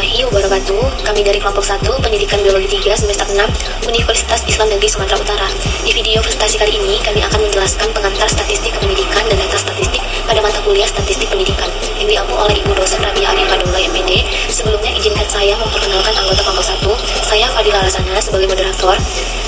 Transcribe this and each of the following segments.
warahmatullahi wabarakatuh. Kami dari kelompok 1 Pendidikan Biologi 3 semester 6 Universitas Islam Negeri Sumatera Utara. Di video presentasi kali ini kami akan menjelaskan pengantar statistik pendidikan dan data statistik pada mata kuliah statistik pendidikan yang diampu oleh Ibu Dosen Rabia Arif Fadullah MPD. Sebelumnya izinkan saya memperkenalkan anggota kelompok 1. Saya Fadila Alasana sebagai moderator.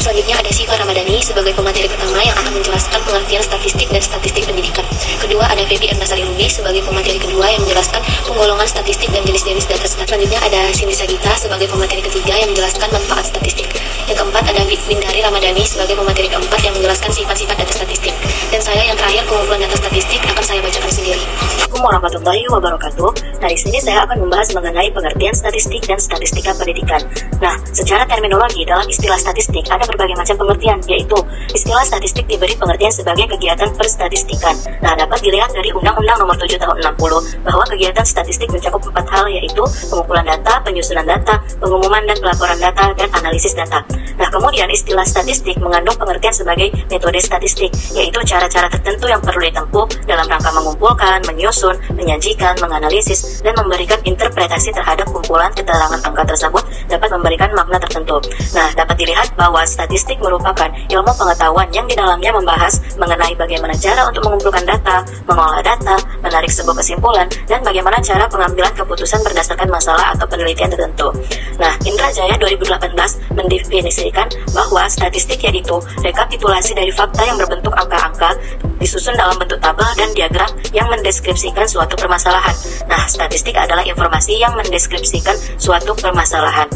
Selanjutnya ada Siva Ramadhani sebagai pemateri pertama yang akan menjelaskan pengertian statistik dan statistik pendidikan. Kedua ada Febi Ernasari Lubi sebagai pemateri kedua yang menjelaskan penggolongan statistik dan jenis-jenis data statistik. Selanjutnya ada Cindy Sagita sebagai pemateri ketiga yang menjelaskan manfaat statistik. Yang keempat ada Windari Ramadhani sebagai pemateri keempat yang menjelaskan sifat-sifat data statistik. Dan saya yang terakhir pengumpulan data statistik akan saya bacakan sendiri. Assalamualaikum warahmatullahi wabarakatuh. Nah, di sini saya akan membahas mengenai pengertian statistik dan statistika pendidikan. Nah, secara terminologi dalam istilah statistik ada berbagai macam pengertian, yaitu istilah statistik diberi pengertian sebagai kegiatan perstatistikan. Nah, dapat dilihat dari Undang-Undang Nomor 7 Tahun 60 bahwa kegiatan statistik mencakup 4 hal, yaitu pengumpulan data, penyusunan data, pengumuman dan pelaporan data, dan analisis data. Nah, kemudian istilah statistik mengandung pengertian sebagai metode statistik, yaitu cara-cara tertentu yang perlu ditempuh dalam rangka mengumpulkan, menyusun, menyajikan, menganalisis, dan memberikan interpretasi terhadap kumpulan keterangan angka tersebut dapat memberikan makna tertentu. Nah, dapat dilihat bahwa statistik merupakan ilmu pengetahuan yang di dalamnya membahas mengenai bagaimana cara untuk mengumpulkan data, mengolah data, menarik sebuah kesimpulan, dan bagaimana cara pengambilan keputusan berdasarkan masalah atau penelitian tertentu. Nah, Indra Jaya 2018 mendefinisikan bahwa statistik yaitu rekapitulasi dari fakta yang berbentuk angka-angka disusun dalam bentuk tabel dan diagram yang mendeskripsikan suatu permasalahan. Nah, statistik adalah informasi yang mendeskripsikan suatu permasalahan.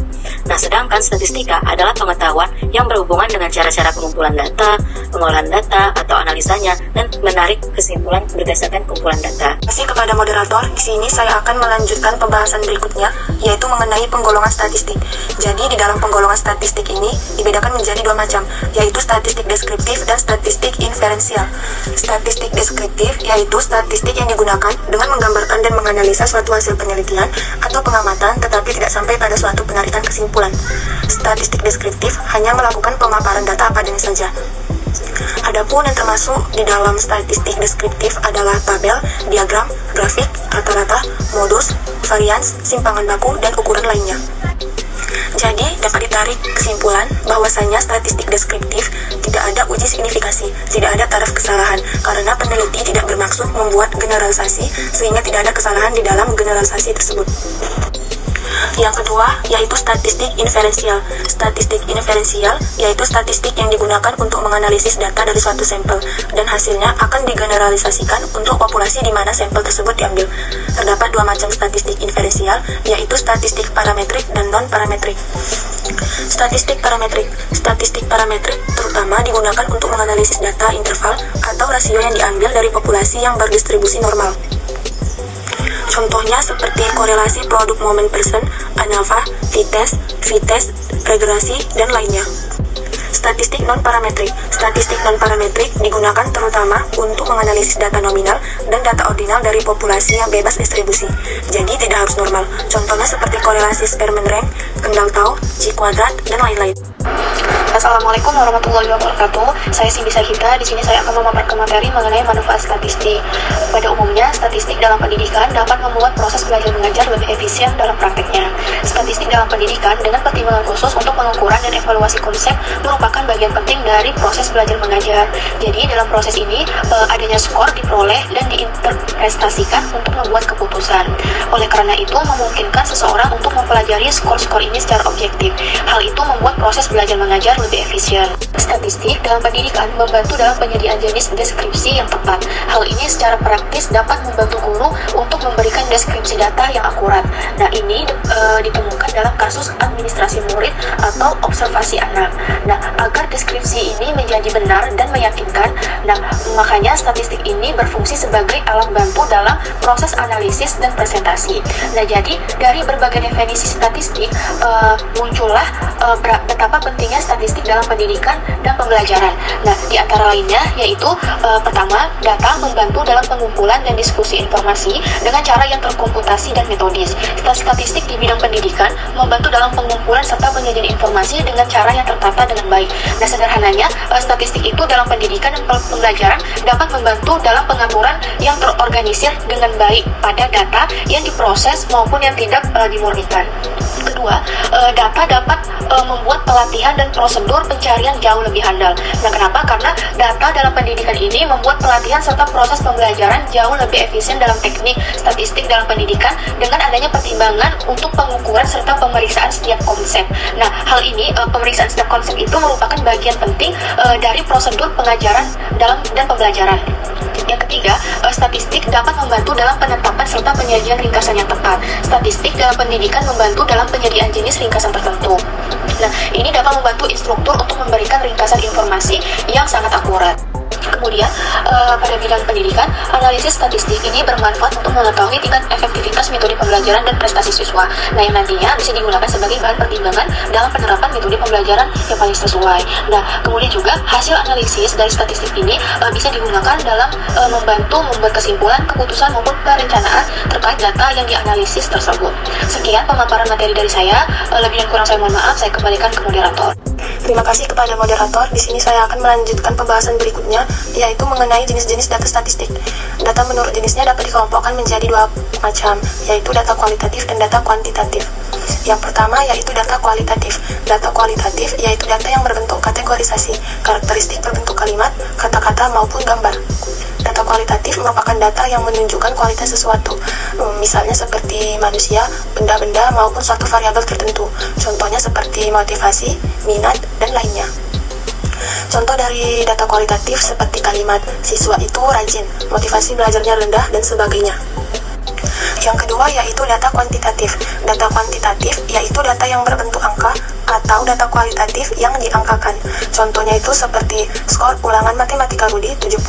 Nah, sedangkan statistika adalah pengetahuan yang berhubungan dengan cara-cara pengumpulan data, pengolahan data atau analisanya, dan menarik kesimpulan berdasarkan kumpulan data. Terima kasih kepada moderator. Di sini saya akan melanjutkan pembahasan berikutnya, yaitu mengenai penggolongan statistik. Jadi, di dalam penggolongan statistik ini dibedakan menjadi dua macam, yaitu statistik deskriptif dan statistik inferensial. Statistik deskriptif yaitu statistik yang digunakan dengan menggambarkan dan menganalisa suatu hasil penelitian atau pengamatan tetapi tidak sampai pada suatu penarikan kesimpulan. Statistik deskriptif hanya melakukan pemaparan data apa adanya saja. Adapun yang termasuk di dalam statistik deskriptif adalah tabel, diagram, grafik, rata-rata, modus, varians, simpangan baku, dan ukuran lainnya. Jadi, dapat ditarik kesimpulan bahwasanya statistik deskriptif tidak ada uji signifikasi, tidak ada taraf kesalahan, karena peneliti tidak bermaksud membuat generalisasi sehingga tidak ada kesalahan di dalam generalisasi tersebut. Yang kedua, yaitu statistik inferensial. Statistik inferensial yaitu statistik yang digunakan untuk menganalisis data dari suatu sampel dan hasilnya akan digeneralisasikan untuk populasi di mana sampel tersebut diambil. Terdapat dua macam statistik inferensial, yaitu statistik parametrik dan non-parametrik. Statistik parametrik terutama digunakan untuk menganalisis data interval atau rasio yang diambil dari populasi yang berdistribusi normal. Contohnya seperti korelasi produk momen persen, ANAVA, t-test, regresi, dan lainnya. Statistik non-parametrik digunakan terutama untuk menganalisis data nominal dan data ordinal dari populasi yang bebas distribusi, jadi tidak harus normal. Contohnya seperti korelasi Spearman rank, Kendall Tau, Chi kuadrat, dan lain-lain. Assalamualaikum warahmatullahi wabarakatuh. Saya Cindy Sagita. Di sini saya akan memaparkan materi mengenai manfaat statistik. Pada umumnya, statistik dalam pendidikan dapat membuat proses belajar mengajar lebih efisien dalam prakteknya. Statistik dalam pendidikan dengan pertimbangan khusus untuk pengukuran dan evaluasi konsep merupakan bagian penting dari proses belajar mengajar. Jadi dalam proses ini adanya skor diperoleh dan diinterpretasikan untuk membuat keputusan. Oleh karena itu memungkinkan seseorang untuk mempelajari skor-skor ini secara objektif. Hal itu membuat proses belajar mengajar lebih efisien. Statistik dalam pendidikan membantu dalam penyediaan jenis deskripsi yang tepat. Hal ini secara praktis dapat membantu guru untuk memberikan deskripsi data yang akurat. Nah, ini ditemukan dalam kasus administrasi murid atau observasi anak. Nah, agar deskripsi ini menjadi benar dan meyakinkan, makanya statistik ini berfungsi sebagai alat bantu dalam proses analisis dan presentasi. Nah, jadi dari berbagai definisi statistik muncullah betapa pentingnya statistik dalam pendidikan dan pembelajaran. Nah, di antara lainnya yaitu pertama, data membantu dalam pengumpulan dan diskusi informasi dengan cara yang terkomputasi dan metodis. Statistik di bidang pendidikan membantu dalam pengumpulan serta penyajian informasi dengan cara yang tertata dengan baik. Nah, sederhananya, statistik itu dalam pendidikan dan pembelajaran dapat membantu dalam pengaturan yang terorganisir dengan baik pada data yang diproses maupun yang tidak dimurnikan. Kedua, data dapat membuat pelatihan dan prosedur pencarian jauh lebih handal. Nah, kenapa? Karena data dalam pendidikan ini membuat pelatihan serta proses pembelajaran jauh lebih efisien dalam teknik statistik dalam pendidikan dengan adanya pertimbangan untuk pengukuran serta pemeriksaan setiap konsep. Nah, hal ini pemeriksaan setiap konsep itu merupakan bagian penting dari prosedur pengajaran dan pembelajaran. Yang ketiga, statistik dapat membantu dalam penetapan serta penyajian ringkasan yang tepat. Statistik dalam pendidikan membantu dalam penyediaan jenis ringkasan tertentu. Nah, ini dapat membantu instruktur untuk memberikan ringkasan informasi yang sangat akurat. Kemudian, pada bidang pendidikan, analisis statistik ini bermanfaat untuk mengetahui tingkat efektivitas metode pembelajaran dan prestasi siswa. Nah, yang nantinya bisa digunakan sebagai bahan pertimbangan dalam penerapan metode pembelajaran yang paling sesuai. Nah, kemudian juga hasil analisis dari statistik ini bisa digunakan dalam membantu membuat kesimpulan, keputusan maupun perencanaan terkait data yang dianalisis tersebut. Sekian pemaparan materi dari saya. Lebih dan kurang saya mohon maaf. Saya kembalikan ke moderator. Terima kasih kepada moderator. Di sini saya akan melanjutkan pembahasan berikutnya, yaitu mengenai jenis-jenis data statistik. Data menurut jenisnya dapat dikelompokkan menjadi dua macam, yaitu data kualitatif dan data kuantitatif. Yang pertama yaitu data kualitatif. Data kualitatif yaitu data yang berbentuk kategorisasi, karakteristik berbentuk kalimat, kata-kata maupun gambar. Data kualitatif merupakan data yang menunjukkan kualitas sesuatu, misalnya seperti manusia, benda-benda, maupun suatu variabel tertentu. Contohnya seperti motivasi, minat, dan lainnya. Contoh dari data kualitatif seperti kalimat, siswa itu rajin, motivasi belajarnya rendah, dan sebagainya. Yang kedua yaitu data kuantitatif. Data kuantitatif yaitu data yang berbentuk angka atau data kualitatif yang diangkakan. Contohnya itu seperti skor ulangan matematika Rudi 75,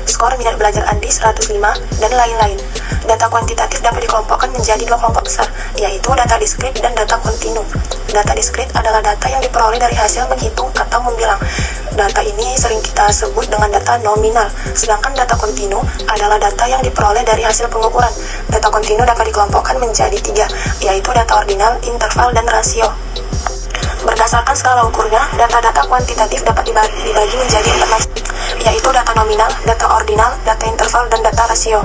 skor minat belajar Andi 105, dan lain-lain. Data kuantitatif dapat dikelompokkan menjadi dua kelompok besar, yaitu data diskrit dan data kontinu. Data diskrit adalah data yang diperoleh dari hasil menghitung atau membilang. Data ini sering kita sebut dengan data nominal, sedangkan data kontinu adalah data yang diperoleh dari hasil pengukuran. Data kontinu dapat dikelompokkan menjadi tiga, yaitu data ordinal, interval, dan rasio. Berdasarkan skala ukurnya, data-data kuantitatif dapat dibagi menjadi 4 macam, yaitu data nominal, data ordinal, data interval, dan data rasio.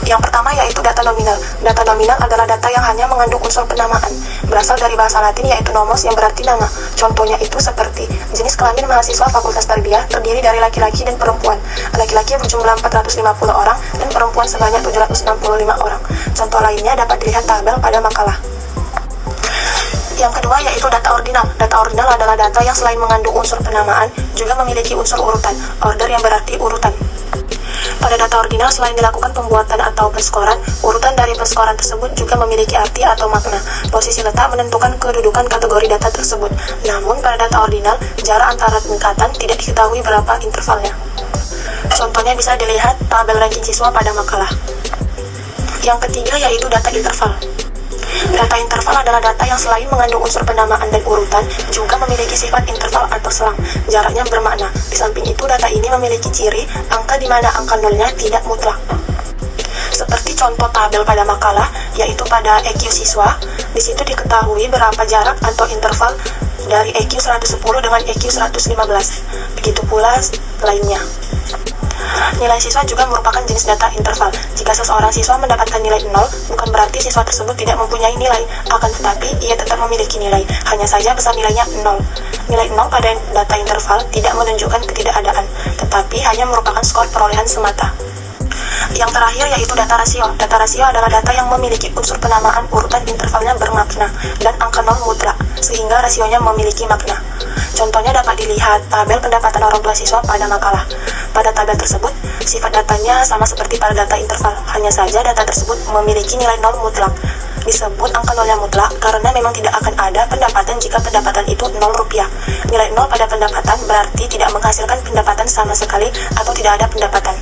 Yang pertama yaitu data nominal. Data nominal adalah data yang hanya mengandung unsur penamaan. Berasal dari bahasa Latin yaitu nomos yang berarti nama. Contohnya itu seperti jenis kelamin mahasiswa Fakultas Tarbiyah terdiri dari laki-laki dan perempuan. Laki-laki berjumlah 450 orang dan perempuan sebanyak 765 orang. Contoh lainnya dapat dilihat tabel pada makalah. Yang kedua yaitu data ordinal. Data ordinal adalah data yang selain mengandung unsur penamaan, juga memiliki unsur urutan, order yang berarti urutan. Pada data ordinal, selain dilakukan pembuatan atau penskoran, urutan dari penskoran tersebut juga memiliki arti atau makna. Posisi letak menentukan kedudukan kategori data tersebut. Namun, pada data ordinal, jarak antara tingkatan tidak diketahui berapa intervalnya. Contohnya bisa dilihat tabel ranking siswa pada makalah. Yang ketiga yaitu data interval. Data interval adalah data yang selain mengandung unsur penamaan dan urutan, juga memiliki sifat interval atau selang. Jaraknya bermakna. Di samping itu, data ini memiliki ciri angka di mana angka nolnya tidak mutlak. Seperti contoh tabel pada makalah, yaitu pada EQ siswa, di situ diketahui berapa jarak atau interval dari EQ 110 dengan EQ 115. Begitu pula lainnya. Nilai siswa juga merupakan jenis data interval. Jika seseorang siswa mendapatkan nilai 0, bukan berarti siswa tersebut tidak mempunyai nilai, akan tetapi ia tetap memiliki nilai, hanya saja besar nilainya 0. Nilai 0 pada data interval tidak menunjukkan ketidakadaan, tetapi hanya merupakan skor perolehan semata. Yang terakhir yaitu data rasio. Data rasio adalah data yang memiliki unsur penamaan, urutan intervalnya bermakna, dan angka 0 mutlak, sehingga rasionya memiliki makna. Contohnya dapat dilihat tabel pendapatan orang tua siswa pada makalah. Pada tabel tersebut, sifat datanya sama seperti pada data interval, hanya saja data tersebut memiliki nilai 0 mutlak. Disebut angka nolnya mutlak karena memang tidak akan ada pendapatan jika pendapatan itu 0 rupiah. Nilai 0 pada pendapatan berarti tidak menghasilkan pendapatan sama sekali atau tidak ada pendapatan.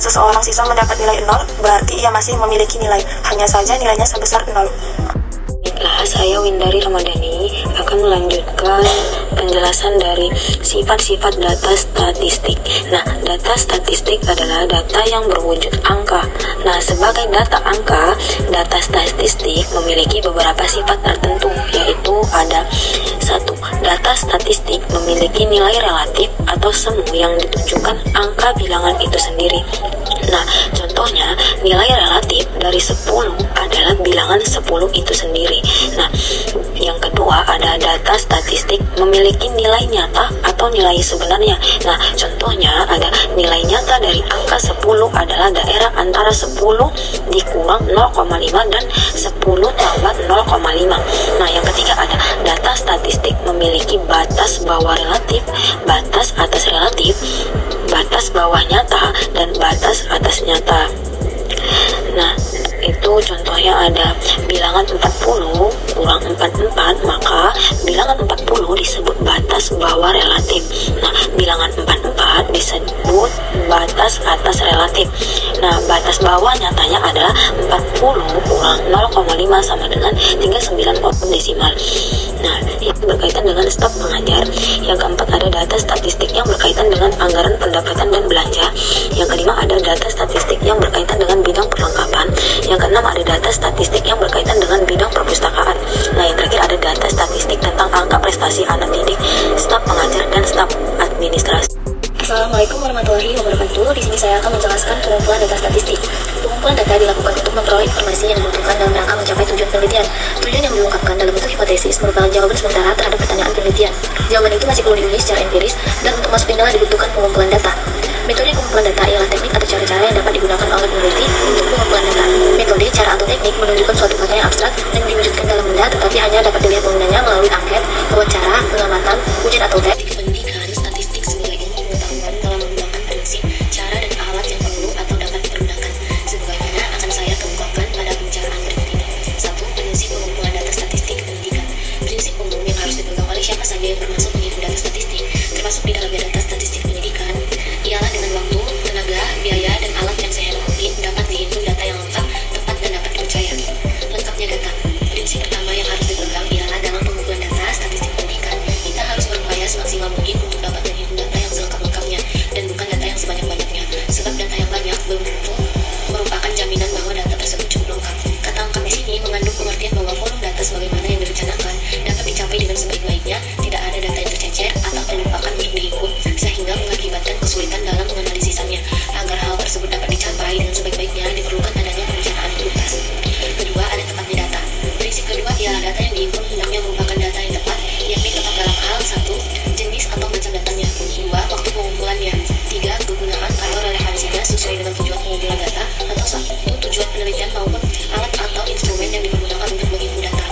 Seseorang siswa mendapat nilai 0 berarti ia masih memiliki nilai, hanya saja nilainya sebesar 0. Baiklah, saya Windari Ramadhani akan melanjutkan penjelasan dari sifat-sifat data statistik. Nah, data statistik adalah data yang berwujud angka. Nah, sebagai data angka, data statistik memiliki beberapa sifat tertentu, yaitu ada 1. Data statistik memiliki nilai relatif atau semu yang ditunjukkan angka bilangan itu sendiri. Nah, contohnya nilai relatif dari 10 adalah bilangan 10 itu sendiri. Nah, yang kedua ada data statistik memiliki nilai nyata atau nilai sebenarnya. Nah, contohnya ada nilai nyata dari angka 10 adalah daerah antara 10 dikurang 0,5 dan 10 tambah 0,5. Nah, yang ketiga ada data statistik memiliki batas bawah relatif, batas atas relatif, batas bawah nyata, dan batas atas nyata. Nah, itu contohnya ada bilangan 40 kurang 44, maka bilangan 40 disebut batas bawah relatif. Nah, bilangan 44 disebut batas atas relatif. Nah, batas bawah nyatanya adalah 40 kurang 0,5 sama dengan 39 potong desimal. Nah, yang berkaitan dengan staf pengajar. Yang keempat ada data statistik yang berkaitan dengan anggaran pendapatan dan belanja. Yang kelima ada data statistik yang berkaitan dengan bidang perlengkapan. Yang keenam ada data statistik yang berkaitan dengan bidang perpustakaan. Nah, yang terakhir ada data statistik tentang angka prestasi anak didik, staf pengajar, dan staf administrasi. Assalamualaikum warahmatullahi wabarakatuh. Di sini saya akan menjelaskan pengumpulan data statistik. Pengumpulan data dilakukan untuk memperoleh informasi yang dibutuhkan dalam rangka mencapai tujuan penelitian. Tujuan yang diungkapkan dalam bentuk hipotesis merupakan jawaban sementara terhadap pertanyaan penelitian. Jawaban itu masih perlu diuji secara empiris, dan untuk masuk final dibutuhkan pengumpulan data. Metode pengumpulan data ialah teknik atau cara-cara yang dapat digunakan oleh peneliti untuk pengumpulan data. Metode, cara atau teknik menunjukkan suatu fakta yang abstrak dan diwujudkan dalam benda, tetapi hanya dapat dilihat penggunanya melalui angket, wawancara, pengamatan, ujian atau tes. Pendidikan statistik sebagai ilmu pengetahuan telah menggunakan prinsip, cara, dan alat yang perlu atau dapat dipergunakan. Sebagaimana akan saya kemukakan pada pembicaraan berikut ini. 1. Prinsip pengumpulan data statistik pendidikan. Prinsip umum yang harus dipegang oleh siapa saja yang bermaksud menghimpun data statistik, termasuk di dalamnya data statistik pendidikan, ialah dengan waktu, tenaga, biaya, dan alat yang sehemat mungkin dapat dihimpun data yang lengkap, tepat, dan dapat dipercaya. Lengkapnya data. Prinsip pertama yang harus dipegang ialah dalam pengumpulan data statistik pendidikan, kita harus berupaya semaksimal mungkin untuk dapat menghimpun data yang selengkap-lengkapnya dan bukan data yang sebanyak-banyaknya. Sebab data yang banyak belum tentu merupakan jaminan bahwa data tersebut cukup lengkap. Kata lengkap di sini mengandung pengertian bahwa volume data sebagaimana yang direncanakan dapat dicapai dengan sebaik-baiknya, tidak ada data yang tercecer atau terlupakan untuk dihimpun, sehingga mengakibatkan kesulitan dalam menganalisisannya. Agar hal tersebut dapat dicapai dengan sebaik-baiknya, diperlukan adanya perencanaan yang tuntas. Kedua, ada tepatnya data. Prinsip kedua ialah data yang dihimpun hendaknya merupakan data yang tepat, yakni tepat dalam hal 1. Jenis atau macam datanya. 2. Waktu pengumpulannya. 3. Kegunaan atau relevansinya sesuai dengan tujuan pengumpulan data, atau 1. Tujuan penelitian maupun alat atau instrumen yang dipergunakan untuk menghimpun data.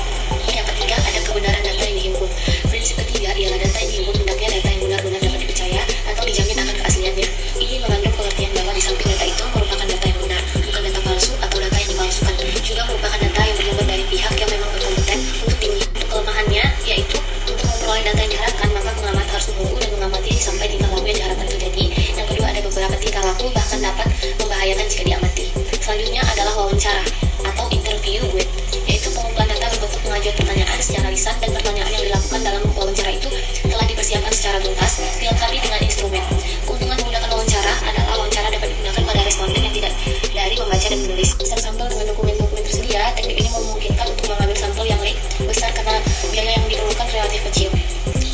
Yang ketiga, ada kebenaran data yang dihimpun. Prinsip ketiga ialah data yang dihimpun hendaknya data yang benar-benar dapat dipercaya atau dijamin akan keasliannya. Ini mengandung pengertian bahwa di samping data itu merupakan data yang benar, bukan data palsu atau data yang dipalsukan, juga merupakan data yang bersumber dari pihak yang memang berkompeten untuk tinggi. Untuk kelemahannya, yaitu untuk memperoleh data yang diharapkan, maka pengamat harus menunggu dan mengamati sampai tingkah laku yang diharapkan terjadi. Yang kedua, ada beberapa tingkah laku bahkan dapat membahayakan jika diamati. Selanjutnya adalah wawancara atau interview with, yaitu pengumpulan data berbentuk pengajuan pertanyaan secara lisan, dan pertanyaan yang dilakukan dalam wawancara itu telah dipersiapkan secara tuntas, dilengkapi dengan instrumen. Keuntungan menggunakan wawancara adalah wawancara dapat digunakan pada responden yang tidak dari membaca dan menulis. Besar sampel dengan dokumen-dokumen tersedia, teknik ini memungkinkan untuk mengambil sampel yang besar karena biaya yang diperlukan relatif kecil.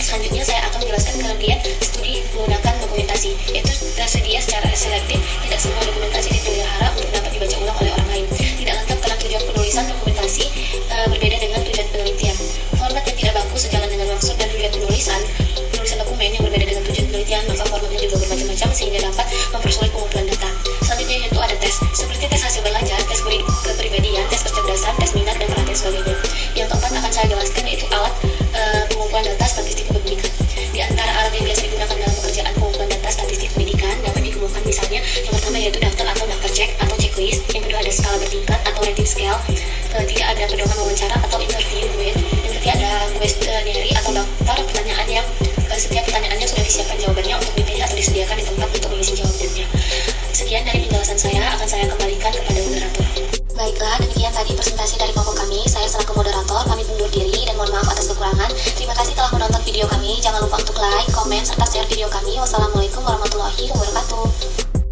Selanjutnya saya akan menjelaskan kelebihan studi menggunakan dokumentasi, yaitu tersedia secara selektif, tidak semua dokumentasi dipelihara untuk dapat dibaca ulang oleh orang lain. Tidak lengkap karena tujuan penulisan dokumentasi berbeda dengan tujuan penelitian. Format yang tidak baku sejalan dengan maksud dan tujuan penulisan dokumen yang berbeda dengan tujuan penelitian, maka formatnya juga bermacam-macam sehingga dapat mempersulit pengumpulan data. Selanjutnya yaitu ada tes, seperti tes hasil belajar, tes kepribadian, tes kecerdasan, tes minat, dan perhatian sebagainya. Yang keempat akan saya jelaskan yaitu alat pengumpulan data statistik pendidikan. Di antara alat yang biasa digunakan dalam pekerjaan pengumpulan data statistik pendidikan dapat dikemukakan misalnya yang pertama yaitu daftar atau daftar cek atau checklist, yang kedua ada skala bertingkat atau rating scale, ketiga ada pedoman wawancara atau interview with, yang ketiga ada questionnaire atau daftar pertanyaan yang setiap pertanyaannya sudah disiapkan jawabannya untuk dipilih atau disediakan di tempat untuk mengisi jawabannya. Sekian dari penjelasan saya, akan saya kembalikan kepada moderator. Baiklah, demikian tadi presentasi dari kelompok kami. Saya selaku moderator pamit undur diri dan mohon maaf atas kekurangan. Terima kasih telah menonton video kami. Jangan lupa untuk like, komen, serta share video kami. Wassalamualaikum warahmatullahi wabarakatuh.